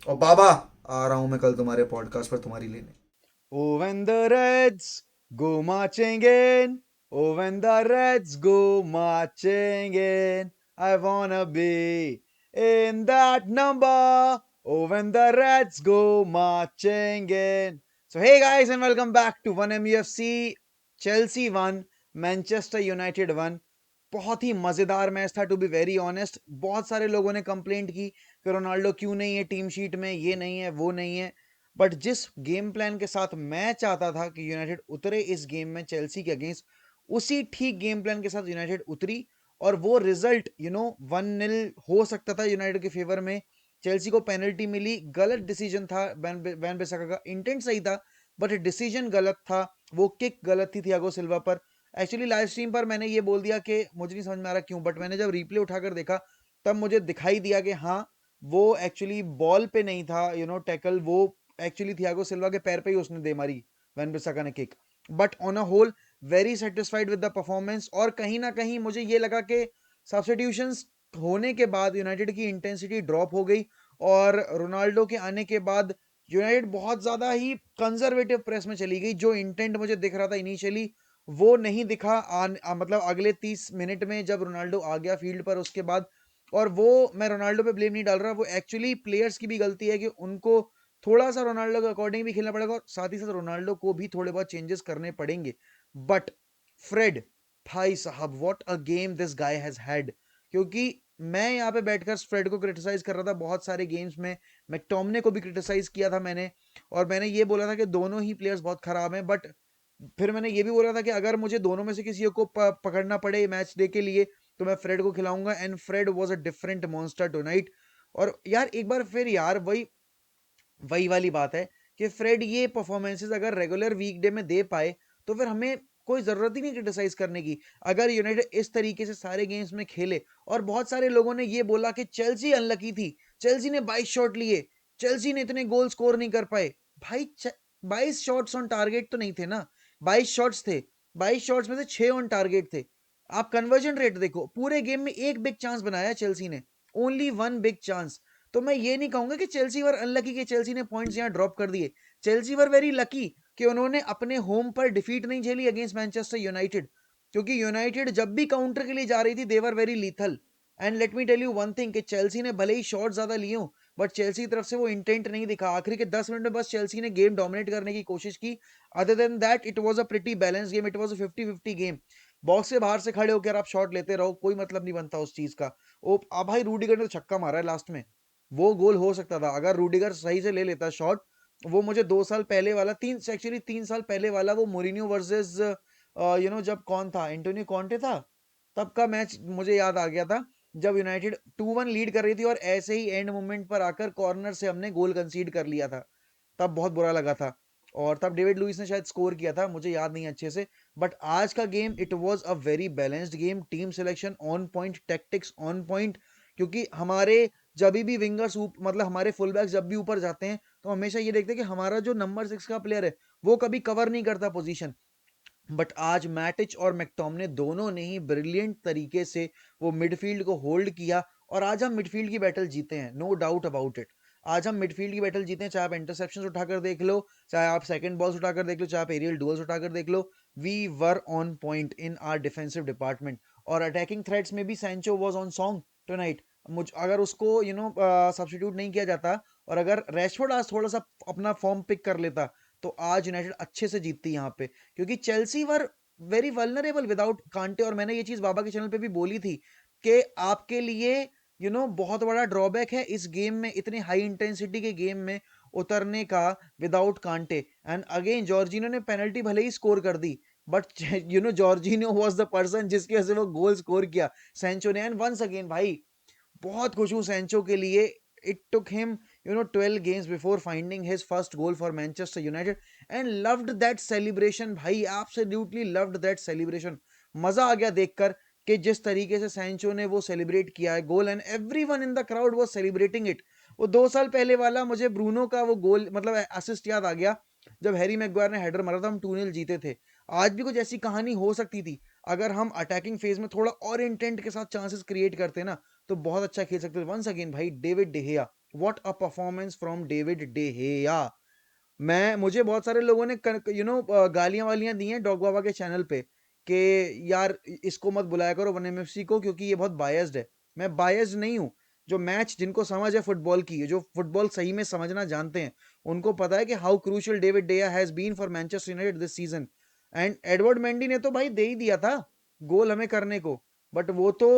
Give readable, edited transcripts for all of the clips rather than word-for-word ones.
और बाबा, आ रहा हूँ मैं कल तुम्हारे पॉडकास्ट पर तुम्हारी लेने। Oh, when the Reds go marching in. Oh, when the Reds go marching in. I wanna be in that number. Oh, when the Reds go marching in. So, hey guys, and welcome back to 1MUFC. Chelsea won, Manchester United won. बहुत ही मजेदार match था, to be very honest. बहुत सारे लोगों ने complaint की कि Ronaldo क्यों नहीं है टीम शीट में, ये नहीं है वो नहीं है। बट जिस गेम प्लान के साथ मैं चाहता था कि यूनाइटेड उतरे इस गेम में चेल्सी के अगेंस्ट, उसी ठीक गेम प्लान के साथ यूनाइटेड उतरी। और वो रिजल्ट 1-0 हो सकता था यूनाइटेड के फेवर में। चेल्सी को पेनल्टी मिली, गलत डिसीजन था। वैन बेसाका का इंटेंट सही था, बट डिसीजन गलत था। वो किक गलत थी थियागो सिल्वा पर। एक्चुअली लाइव स्ट्रीम पर मैंने ये बोल दिया कि मुझे नहीं समझ में आ रहा क्यों, बट मैंने जब रिप्ले उठाकर देखा तब मुझे दिखाई दिया कि हाँ, वो एक्चुअली बॉल पे नहीं था टैकल। वो एक्चुअली थियागो सिल्वा के पैर पे ही उसने दे मारी, वैन बिसाका ने किक। But on a whole very satisfied with the performance. और कहीं ना कहीं मुझे ये लगा कि सब्स्टिट्यूशंस होने के बाद यूनाइटेड की इंटेंसिटी ड्रॉप हो गई। और रोनाल्डो के आने के बाद यूनाइटेड बहुत ज्यादा ही कंजर्वेटिव प्रेस में चली गई। जो इंटेंट मुझे दिख रहा था इनिशियली, वो नहीं दिखा। मतलब अगले 30 मिनट में जब रोनाल्डो आ गया फील्ड पर उसके बाद। और वो, मैं रोनाल्डो पे ब्लेम नहीं डाल रहा, वो एक्चुअली प्लेयर्स की भी गलती है कि उनको थोड़ा सा रोनाल्डो के अकॉर्डिंग भी खेलना पड़ेगा, और साथ ही साथ रोनाल्डो को भी थोड़े बहुत चेंजेस करने पड़ेंगे। बट फ्रेड, भाई साहब, what a game this guy has had. क्योंकि मैं यहाँ पे बैठकर फ्रेड को क्रिटिसाइज कर रहा था बहुत सारे गेम्स में। मैकटोमने को भी क्रिटिसाइज किया था मैंने। और मैंने ये बोला था कि दोनों ही प्लेयर्स बहुत खराब हैं। बट फिर मैंने ये भी बोला था कि अगर मुझे दोनों में से किसी को पकड़ना पड़े मैच डे के लिए, तो मैं फ्रेड को खिलाऊंगा। And Fred was a different monster tonight. और यार एक बार फिर यार वही वही वाली बात है कि फ्रेड ये परफॉर्मेंसेस अगर रेगुलर वीकडे में दे पाए, तो फिर हमें कोई जरूरत ही नहीं क्रिटिसाइज करने की। अगर यूनाइटेड इस तरीके से सारे गेम्स में खेले। और बहुत सारे लोगों ने ये बोला कि चेल्सी अनलकी थी, चेल्सी ने 22 शॉट लिए, चेल्सी ने इतने गोल स्कोर नहीं कर पाए। भाई 22 शॉट्स ऑन टारगेट तो नहीं थे ना। 22 शॉट्स थे, 22 शॉट्स में से 6 ऑन टारगेट थे। आप कन्वर्जन रेट देखो, पूरे गेम में एक बिग चांस बनाया चेल्सी ने, ओनली वन बिग चांस। तो मैं ये नहीं कहूंगा कि चेल्सी वर अनलकी कि चेल्सी ने पॉइंट्स यहां ड्रॉप कर दिए। चेल्सी वर वेरी लकी कि उन्होंने अपने होम पर डिफीट नहीं झेली अगेंस्ट मैनचेस्टर यूनाइटेड। क्योंकि यूनाइटेड जब भी काउंटर के लिए जा रही थी, they're very lethal. And let me tell you one thing, कि चेल्सी ने भले ही शॉट ज्यादा लिए हो, बट चेल्सी की तरफ से वो इंटेंट नहीं दिखा। आखिरी के 10 मिनट में बस चेल्सी ने गेम डोमिनेट करने की कोशिश की। Other than that it was a pretty balance game, it was a 50-50 game. Box से बाहर से खड़े होकर आप शॉट लेते रहो, कोई मतलब नहीं बनता उस चीज का। ओ अब भाई, रूडिगर ने तो छक्का मारा है लास्ट में, वो गोल हो सकता था अगर रूडिगर सही से ले लेता शॉट। वो मुझे 2 साल पहले वाला, तीन एक्चुअली 3 साल पहले वाला, वो मोरिनियो वर्सेस जब कौन था, एंटोनियो कॉन्टे था, तब का मैच मुझे याद आ गया था। जब यूनाइटेड 2-1 लीड कर रही थी और ऐसे ही एंड मोमेंट पर आकर कॉर्नर से हमने गोल कंसीड कर लिया था, तब बहुत बुरा लगा था। और तब डेविड लुइस ने शायद स्कोर किया था, मुझे याद नहीं अच्छे से। बट आज का game it was a very balanced game, team selection on point, tactics on point. क्योंकि हमारे जब भी विंगर्स मतलब हमारे फुल बैक्स जब भी ऊपर जाते हैं, तो हमेशा ये देखते हैं कि हमारा जो नंबर 6 का प्लेयर है, वो कभी कवर नहीं करता पोजीशन। बट आज मैटिच और मैकटोमने दोनों ने ही ब्रिलियंट तरीके से वो मिडफील्ड को होल्ड किया। और आज हम मिडफील्ड की बैटल जीते हैं, नो डाउट अबाउट इट। आज हम मिडफील्ड की बैटल जीते हैं, चाहे आप इंटरसेप्शन उठाकर देख लो, चाहे आप सेकंड बॉल्स उठाकर देख लो, चाहे आप एरियल डुअल्स उठाकर देख लो। We were on point in our defensive department. और अटैकिंग थ्रेड्स में भी Sancho was on song tonight. मुझ अगर उसको सब्स्टिट्यूट नहीं किया जाता, और अगर रैशफोर्ड आज थोड़ा सा अपना फॉर्म पिक कर लेता, तो आज यूनाइटेड अच्छे से जीतती यहाँ पे। क्योंकि Chelsea were very vulnerable without कांटे। और मैंने ये चीज बाबा के चैनल पे भी बोली थी कि आपके लिए बहुत बड़ा ड्रॉबैक है इस गेम में, इतने हाई इंटेंसिटी के गेम में उतरने का विदाउट कांटे। एंड अगेन जॉर्जिनो ने पेनल्टी भले ही स्कोर कर दी, but Jorginho was the person जिसकी वजह से वो गोल स्कोर किया, सेंचो ने। एंड वंस अगेन भाई, बहुत खुश हूं सेंचो के लिए। It took him 12 games before finding his first goal for Manchester United, and loved that celebration भाई, absolutely loved that celebration। मजा आ गया देखकर कि जिस तरीके से सैंचो ने वो सेलिब्रेट किया है goal, and everyone in the crowd was celebrating it. वो 2 साल पहले वाला मुझे ब्रूनो का वो गोल, मतलब असिस्ट याद आ गया, जब हैरी मैगवायर ने हेडर मारा था, हम 2-0 जीते थे। आज भी कुछ ऐसी कहानी हो सकती थी अगर हम अटैकिंग फेज में थोड़ा और इंटेंट के साथ चांसेस क्रिएट करते ना, तो बहुत अच्छा खेल सकते थे। वंस अगेन भाई, David de Gea, what a performance from David de Gea. मुझे बहुत सारे लोगों ने गालियां वालियां दी हैं डॉग बाबा के चैनल पे कि यार इसको मत बुलाया करो वन एमएफसी को क्योंकि ये बहुत बायस्ड है। मैं बायस्ड नहीं हूँ। जो मैच जिनको समझ है फुटबॉल की, जो फुटबॉल सही में समझना जानते हैं, उनको पता है कि how crucial David de Gea has been for Manchester United this season. And Edward Mendy ने तो भाई दे ही दिया था गोल हमें करने को, बट वो तो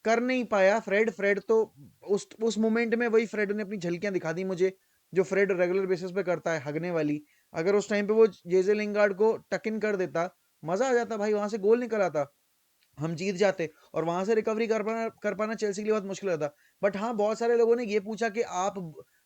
कर नहीं पाया। फ्रेड तो उस मोमेंट में वही फ्रेड ने अपनी झलकियां दिखा दी मुझे, जो फ्रेड रेगुलर बेसिस पे करता है, हगने वाली। अगर उस टाइम पे वो जेजे लिंगार्ड को टक इन कर देता, मजा आ जाता भाई, वहां से गोल निकल आता, हम जीत जाते, और वहां से रिकवरी कर पाना चेल्सी के लिए बहुत मुश्किल होता। बट हाँ, बहुत सारे लोगों ने ये पूछा कि आप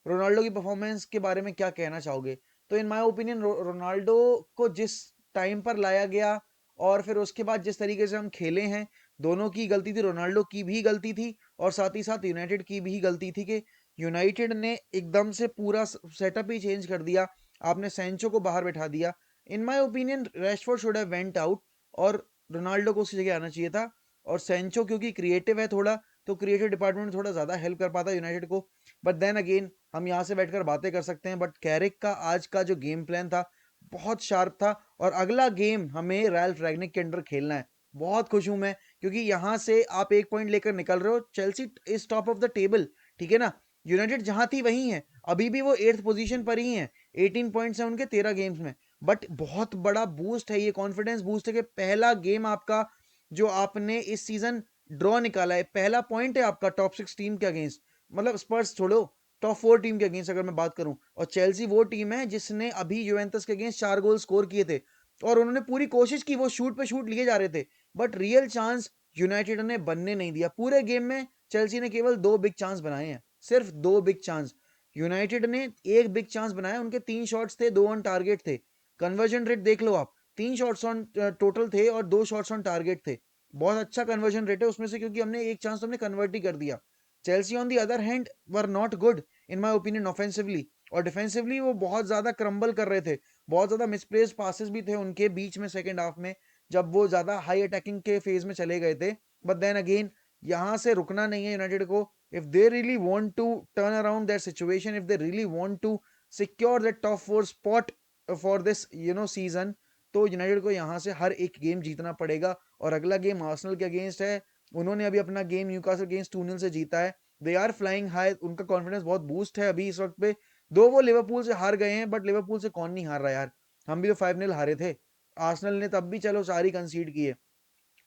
रोनाल्डो की परफॉर्मेंस के बारे में क्या कहना चाहोगे। तो इन माय ओपिनियन रोनाल्डो को जिस टाइम पर लाया गया और फिर उसके बाद जिस तरीके से हम खेले हैं, दोनों की गलती थी, रोनाल्डो की भी गलती थी और साथ ही साथ यूनाइटेड की भी गलती थी कि यूनाइटेड ने एकदम से पूरा सेटअप ही चेंज कर दिया। आपने सैंचो को बाहर बैठा दिया। In my opinion Rashford should have went out और रोनाल्डो को उसकी जगह आना चाहिए था। और सेंचो क्योंकि क्रिएटिव है थोड़ा, तो क्रिएटिव डिपार्टमेंट में थोड़ा ज्यादा हेल्प कर पाता यूनाइटेड को। बट देन अगेन हम यहाँ से बैठकर बातें कर सकते हैं, बट कैरिक का आज का जो गेम प्लान था बहुत शार्प था। और अगला गेम हमें रैल्फ रैगनिक के अंडर खेलना है। बहुत खुश हूं मैं, क्योंकि यहाँ से आप एक पॉइंट लेकर निकल रहे हो। Chelsea is top of the table, ठीक है ना। यूनाइटेड जहां थी वहीं है, अभी भी वो 8th पोजीशन पर ही है। 18 पॉइंट्स है उनके 13 गेम्स में। बट बहुत बड़ा बूस्ट है, ये कॉन्फिडेंस बूस्ट है कि पहला गेम आपका जो आपने इस सीजन ड्रॉ निकाला है, पहला पॉइंट है आपका टॉप 6 टीम के अगेंस्ट। मतलब स्पर्स छोड़ो, टॉप 4 टीम के अगेंस्ट अगर मैं बात करूं, और चेल्सी वो टीम है जिसने अभी यूवेंटस के अगेंस्ट 4 गोल स्कोर किए थे। और उन्होंने पूरी कोशिश की, वो शूट पे शूट लिए जा रहे थे, बट रियल चांस यूनाइटेड ने बनने नहीं दिया। पूरे गेम में चेल्सी ने केवल 2 बिग चांस बनाए हैं, सिर्फ 2 बिग चांस। यूनाइटेड ने एक बिग चांस बनाया, उनके 3 शॉट्स थे, 2 ऑन टारगेट थे। कन्वर्जन रेट देख लो आप, 3 शॉट्स ऑन टोटल थे और 2 शॉट्स ऑन टारगेट थे। बहुत अच्छा कन्वर्जन रेट है उसमें से, क्योंकि हमने एक चांस तो हमने कन्वर्ट ही कर दिया। Chelsea on the other hand were not good in my opinion offensively, और डिफेंसिवली वो बहुत ज्यादा क्रम्बल कर रहे थे। बहुत ज्यादा मिसप्लेस्ड पासेस भी थे उनके बीच में सेकंड हाफ में, जब वो ज्यादा हाई अटैकिंग के फेज में चले गए थे। बट देन अगेन यहाँ से रुकना नहीं है यूनाइटेड को। If they really want to turn around that situation, if they really want to secure that top 4 spot for this season, तो यूनाइटेड को यहाँ से हर एक गेम जीतना पड़ेगा। और अगला गेम आर्सेनल के अगेंस्ट है। उन्होंने अभी अपना गेम न्यूकासल अगेंस्ट 2-0 से जीता है। दे आर फ्लाइंग हाई, उनका कॉन्फिडेंस बहुत बूस्ट है अभी इस वक्त पे। दो वो लिवरपूल से हार गए हैं, बट लिवरपूल से कौन नहीं हार रहा यार, हम भी तो 5-0 हारे थे। आर्सेनल ने तब भी चलो 4 ही कंसीड किए।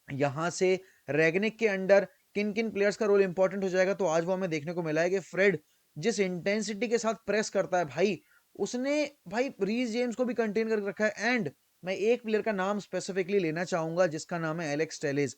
यहाँ से रेगनिक के अंडर किन किन प्लेयर्स का रोल इंपॉर्टेंट हो जाएगा, तो आज वो हमें देखने को मिला है कि फ्रेड जिस इंटेंसिटी के साथ प्रेस करता है भाई, उसने भाई रीस जेम्स को भी कंटेन करके रखा है। एंड मैं एक प्लेयर का नाम स्पेसिफिकली लेना चाहूंगा जिसका नाम है एलेक्स टेलेस।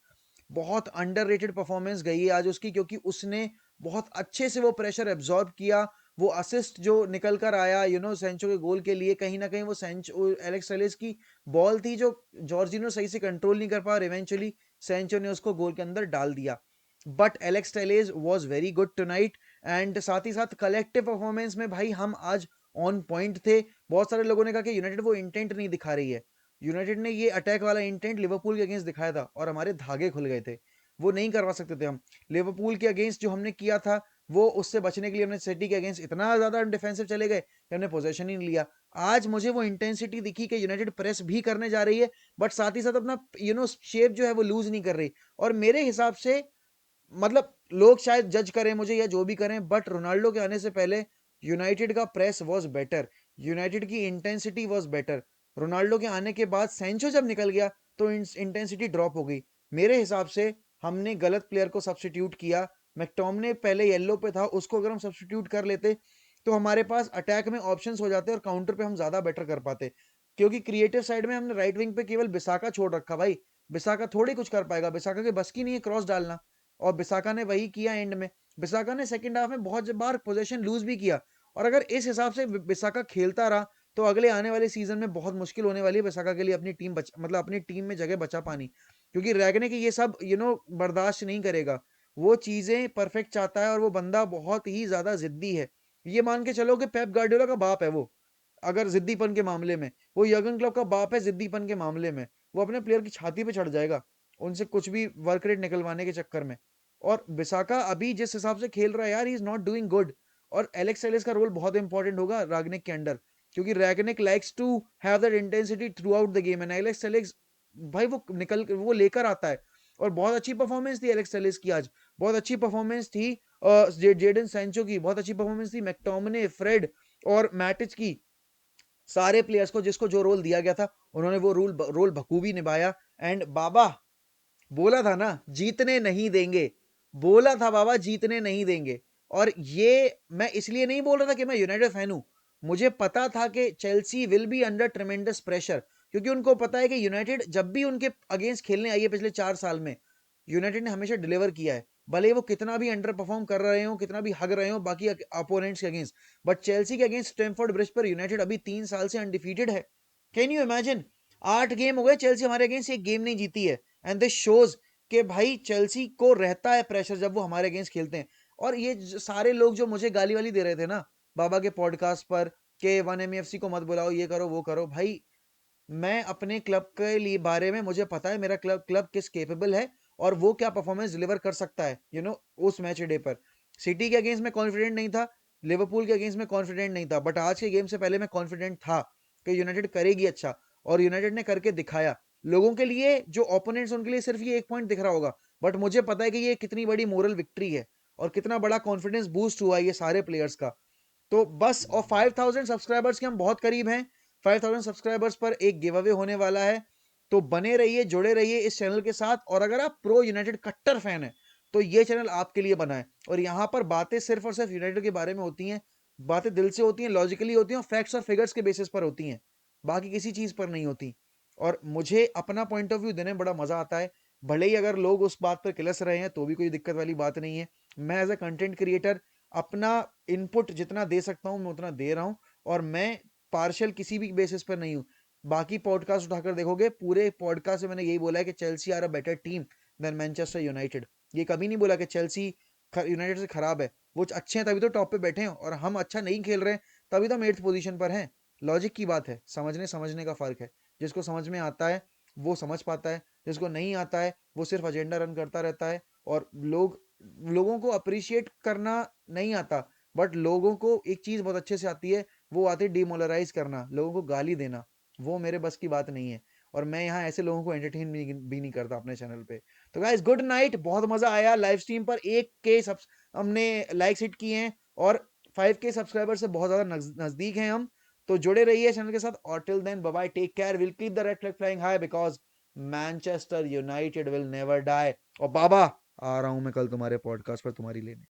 बहुत अंडररेटेड परफॉर्मेंस गई है आज उसकी, क्योंकि उसने बहुत अच्छे से वो प्रेशर एब्जॉर्ब किया। वो असिस्ट जो निकल कर आया सेंचो के गोल के लिए, कहीं ना कहीं वो सेंचो एलेक्स टेलेस की बॉल थी जो जॉर्जिनो सही से कंट्रोल नहीं कर पाया, और इवेंचुअली सेंचो ने उसको गोल के अंदर डाल दिया। But Alex Telles was very good tonight. And साथ ही साथ कलेक्टिव परफॉर्मेंस में भाई हम आज ऑन पॉइंट थे। बहुत सारे लोगों ने कहा कि यूनाइटेड वो इंटेंट नहीं दिखा रही है। यूनाइटेड ने ये अटैक वाला इंटेंट लिवरपूल के अगेंस्ट दिखाया था और हमारे धागे खुल गए थे, वो नहीं करवा सकते थे हम। लिवरपूल के अगेंस्ट जो हमने किया था, वो उससे बचने के लिए हमने सिटी के अगेंस्ट इतना ज्यादा डिफेंसिव चले गए कि हमने पोजेशन ही नहीं लिया। आज मुझे वो इंटेंसिटी दिखी कि यूनाइटेड प्रेस भी करने जा रही है, बट साथ ही साथ अपना शेप जो है वो लूज नहीं कर रही। और मेरे हिसाब से, मतलब लोग शायद जज करें मुझे या जो भी करें, बट रोनाल्डो के आने से पहले यूनाइटेड का प्रेस वाज बेटर, यूनाइटेड की इंटेंसिटी वाज बेटर। रोनाल्डो के आने के बाद सेंचो जब निकल गया तो इंटेंसिटी ड्रॉप हो गई। मेरे हिसाब से हमने गलत प्लेयर को सब्स्टिट्यूट किया। मैकटोमने पहले येलो पे था, उसको अगर हम सब्स्टिट्यूट कर लेते तो हमारे पास अटैक में ऑप्शंस हो जाते और काउंटर पे हम ज्यादा बेटर कर पाते। क्योंकि क्रिएटिव साइड में हमने राइट विंग पे केवल बिसाका छोड़ रखा भाई। बिसाका थोड़ी कुछ कर पाएगा, बिसाका के बस की नहीं है क्रॉस डालना, और बिसाका ने वही किया एंड में। बिसाका ने सेकंड हाफ में बहुत बार पोजीशन लूज भी किया। और अगर इस हिसाब से बिसाका खेलता रहा तो अगले आने वाले सीजन में बहुत मुश्किल होने वाली है बिसाका के लिए अपनी मतलब अपनी टीम में जगह बचा पानी। क्योंकि रैगने की ये सब बर्दाश्त नहीं करेगा। वो चीजें परफेक्ट चाहता है और वो बंदा बहुत ही ज्यादा जिद्दी है। ये मान के चलो कि पेप गार्डियोला का बाप है वो। अगर जिद्दीपन के मामले में वो यर्गन क्लब का बाप है, जिद्दीपन के मामले में वो अपने प्लेयर की छाती पे चढ़ जाएगा उनसे कुछ भी वर्क रेट निकलवाने के चक्कर में। और बिसाका अभी जिस हिसाब से खेल रहा है यार, he is not doing good. और एलेक्स टेलेस का रोल बहुत इंपॉर्टेंट होगा रागनिक के अंडर, क्योंकि Rangnick likes to have that intensity throughout the game, and Alex Telles भाई वो लेकर आता है। और बहुत अच्छी परफॉर्मेंस थी एलेक्स टेलेस की आज, बहुत अच्छी परफॉर्मेंस थी जेडन सैंचो की, बहुत अच्छी परफॉर्मेंस थी मैकटोमिने, फ्रेड और मैटिच की। सारे प्लेयर्स को जिसको जो रोल दिया गया था उन्होंने वो रोल बखूबी निभाया। एंड बाबा, बोला था ना जीतने नहीं देंगे, बोला था बाबा जीतने नहीं देंगे। और ये मैं इसलिए नहीं बोल रहा था कि मैं यूनाइटेड फैन हूं, मुझे पता था कि Chelsea will be under ट्रेमेंडस pressure, क्योंकि उनको पता है कि यूनाइटेड जब भी उनके अगेंस्ट खेलने आई है पिछले 4 साल में, यूनाइटेड ने हमेशा डिलीवर किया है, भले वो कितना भी अंडर परफॉर्म कर रहे हो, कितना भी हग रहे हो बाकी अपोनेंट्स के अगेंस्ट। बट चेल्सी के अगेंस्ट स्टैमफोर्ड ब्रिज पर यूनाइटेड अभी 3 साल से अनडिफीटेड है। कैन यू इमेजिन, 8 गेम हो गए चेल्सी हमारे अगेंस्ट एक गेम नहीं जीती है। एंड दिस शोज कि भाई चेल्सी को रहता है प्रेशर जब वो हमारे अगेंस्ट खेलते हैं। और ये सारे लोग जो मुझे गाली वाली दे रहे थे ना बाबा के पॉडकास्ट पर के वन एमएफसी को मत बुलाओ, ये करो वो करो, भाई मैं अपने क्लब के लिए बारे में मुझे पता है मेरा क्लब क्लब किस केपेबल है और वो क्या परफॉर्मेंस डिलीवर कर सकता है, उस मैच डे पर। सिटी के अगेंस्ट में कॉन्फिडेंट नहीं था, लिवरपूल के अगेंस्ट में कॉन्फिडेंट नहीं था, बट आज के गेम से पहले मैं कॉन्फिडेंट था कि यूनाइटेड करेगी अच्छा, और यूनाइटेड ने करके दिखाया। लोगों के लिए जो ओपोनेंट्स उनके लिए सिर्फ ये एक पॉइंट दिख रहा होगा, बट मुझे पता है कि ये कितनी बड़ी मोरल विक्ट्री है और कितना बड़ा कॉन्फिडेंस बूस्ट हुआ है ये सारे प्लेयर्स का। तो बस, और 5000 सब्सक्राइबर्स के हम बहुत करीब हैं। 5000 सब्सक्राइबर्स पर एक गिव अवे होने वाला है, तो बने रहिए, जुड़े रहिए इस चैनल के साथ। और अगर आप प्रो यूनाइटेड कट्टर फैन है तो ये चैनल आपके लिए बना है। और यहाँ पर बातें सिर्फ और सिर्फ यूनाइटेड के बारे में होती हैं, बातें दिल से होती हैं, लॉजिकली होती हैं, और फैक्ट्स और फिगर्स के बेसिस पर होती हैं, बाकी किसी चीज पर नहीं होती। और मुझे अपना पॉइंट ऑफ व्यू देने में बड़ा मजा आता है, भले ही अगर लोग उस बात पर किलस रहे हैं तो भी कोई दिक्कत वाली बात नहीं है। मैं एज अ कंटेंट क्रिएटर अपना इनपुट जितना दे सकता हूं मैं उतना दे रहा हूं, और मैं पार्शियल किसी भी बेसिस पर नहीं हूं। बाकी पॉडकास्ट उठाकर देखोगे, पूरे पॉडकास्ट में मैंने यही बोला है कि Chelsea are a better team than Manchester United. ये कभी नहीं बोला कि चेल्सी यूनाइटेड से खराब है। वो अच्छे हैं तभी तो टॉप पे बैठे हैं, और हम अच्छा नहीं खेल रहे हैं तभी तो हम 8th पोजीशन पर हैं। लॉजिक की बात है, समझने समझने का फर्क है। जिसको समझ में आता है वो समझ पाता है, जिसको नहीं आता है वो सिर्फ एजेंडा रन करता रहता है। और लोगों को अप्रिशिएट करना नहीं आता, बट लोगों को एक चीज बहुत अच्छे से आती है, वो आती है डिमोरलाइज करना, लोगों को गाली देना। वो मेरे बस की बात नहीं है, और मैं यहाँ ऐसे लोगों को एंटरटेन भी नहीं करता अपने चैनल पे। तो गाइस, गुड नाइट, बहुत मजा आया लाइव स्ट्रीम पर। 1K सब हमने लाइक्स हिट किए हैं, और 5K सब्सक्राइबर से बहुत ज्यादा नजदीक हैं हम। तो जुड़े रहिए चैनल के साथ, और till then bye bye, take care, will keep the red flag flying high because Manchester United will never die. और बाबा, आ रहा हूं मैं कल तुम्हारे पॉडकास्ट पर तुम्हारी लेने।